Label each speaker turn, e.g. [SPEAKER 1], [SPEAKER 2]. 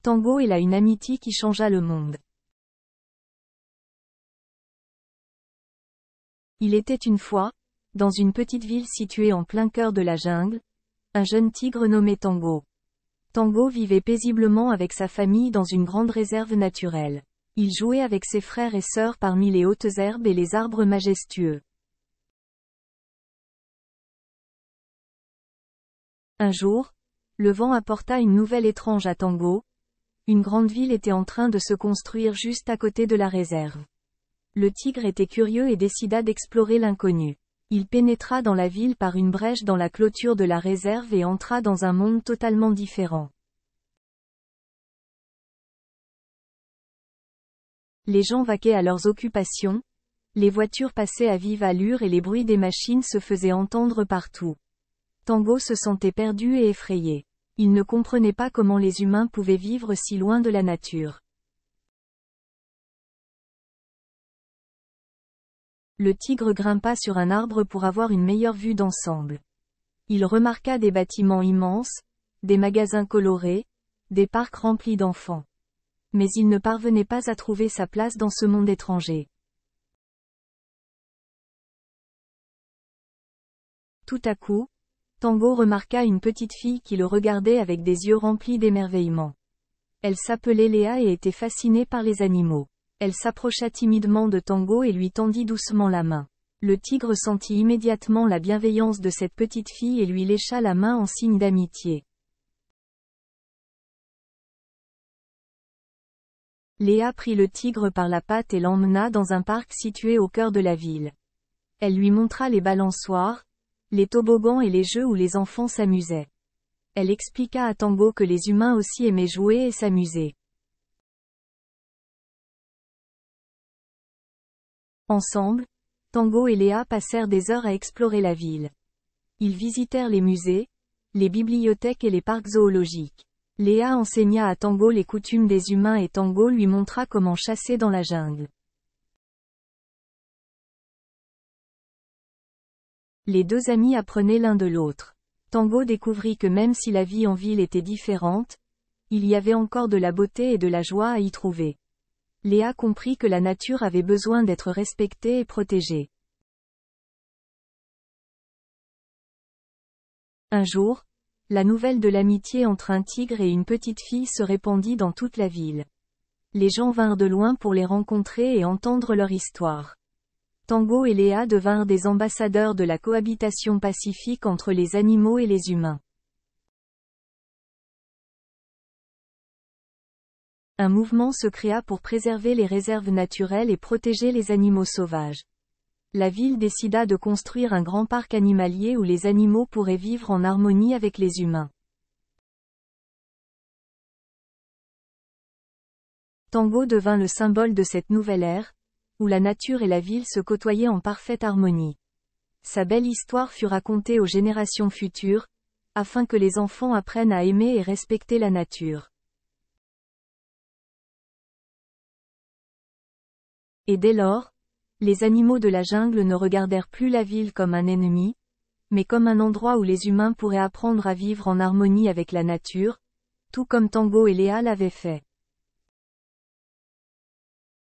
[SPEAKER 1] Tango et Léa, une amitié qui changea le monde. Il était une fois, dans une petite ville située en plein cœur de la jungle, un jeune tigre nommé Tango. Tango vivait paisiblement avec sa famille dans une grande réserve naturelle. Il jouait avec ses frères et sœurs parmi les hautes herbes et les arbres majestueux. Un jour, le vent apporta une nouvelle étrange à Tango. Une grande ville était en train de se construire juste à côté de la réserve. Le tigre était curieux et décida d'explorer l'inconnu. Il pénétra dans la ville par une brèche dans la clôture de la réserve et entra dans un monde totalement différent. Les gens vaquaient à leurs occupations, les voitures passaient à vive allure et les bruits des machines se faisaient entendre partout. Tango se sentait perdu et effrayé. Il ne comprenait pas comment les humains pouvaient vivre si loin de la nature. Le tigre grimpa sur un arbre pour avoir une meilleure vue d'ensemble. Il remarqua des bâtiments immenses, des magasins colorés, des parcs remplis d'enfants. Mais il ne parvenait pas à trouver sa place dans ce monde étranger. Tout à coup, Tango remarqua une petite fille qui le regardait avec des yeux remplis d'émerveillement. Elle s'appelait Léa et était fascinée par les animaux. Elle s'approcha timidement de Tango et lui tendit doucement la main. Le tigre sentit immédiatement la bienveillance de cette petite fille et lui lécha la main en signe d'amitié. Léa prit le tigre par la patte et l'emmena dans un parc situé au cœur de la ville. Elle lui montra les balançoires, les toboggans et les jeux où les enfants s'amusaient. Elle expliqua à Tango que les humains aussi aimaient jouer et s'amuser. Ensemble, Tango et Léa passèrent des heures à explorer la ville. Ils visitèrent les musées, les bibliothèques et les parcs zoologiques. Léa enseigna à Tango les coutumes des humains et Tango lui montra comment chasser dans la jungle. Les deux amis apprenaient l'un de l'autre. Tango découvrit que même si la vie en ville était différente, il y avait encore de la beauté et de la joie à y trouver. Léa comprit que la nature avait besoin d'être respectée et protégée. Un jour, la nouvelle de l'amitié entre un tigre et une petite fille se répandit dans toute la ville. Les gens vinrent de loin pour les rencontrer et entendre leur histoire. Tango et Léa devinrent des ambassadeurs de la cohabitation pacifique entre les animaux et les humains. Un mouvement se créa pour préserver les réserves naturelles et protéger les animaux sauvages. La ville décida de construire un grand parc animalier où les animaux pourraient vivre en harmonie avec les humains. Tango devint le symbole de cette nouvelle ère, où la nature et la ville se côtoyaient en parfaite harmonie. Sa belle histoire fut racontée aux générations futures, afin que les enfants apprennent à aimer et respecter la nature. Et dès lors, les animaux de la jungle ne regardèrent plus la ville comme un ennemi, mais comme un endroit où les humains pourraient apprendre à vivre en harmonie avec la nature, tout comme Tango et Léa l'avaient fait.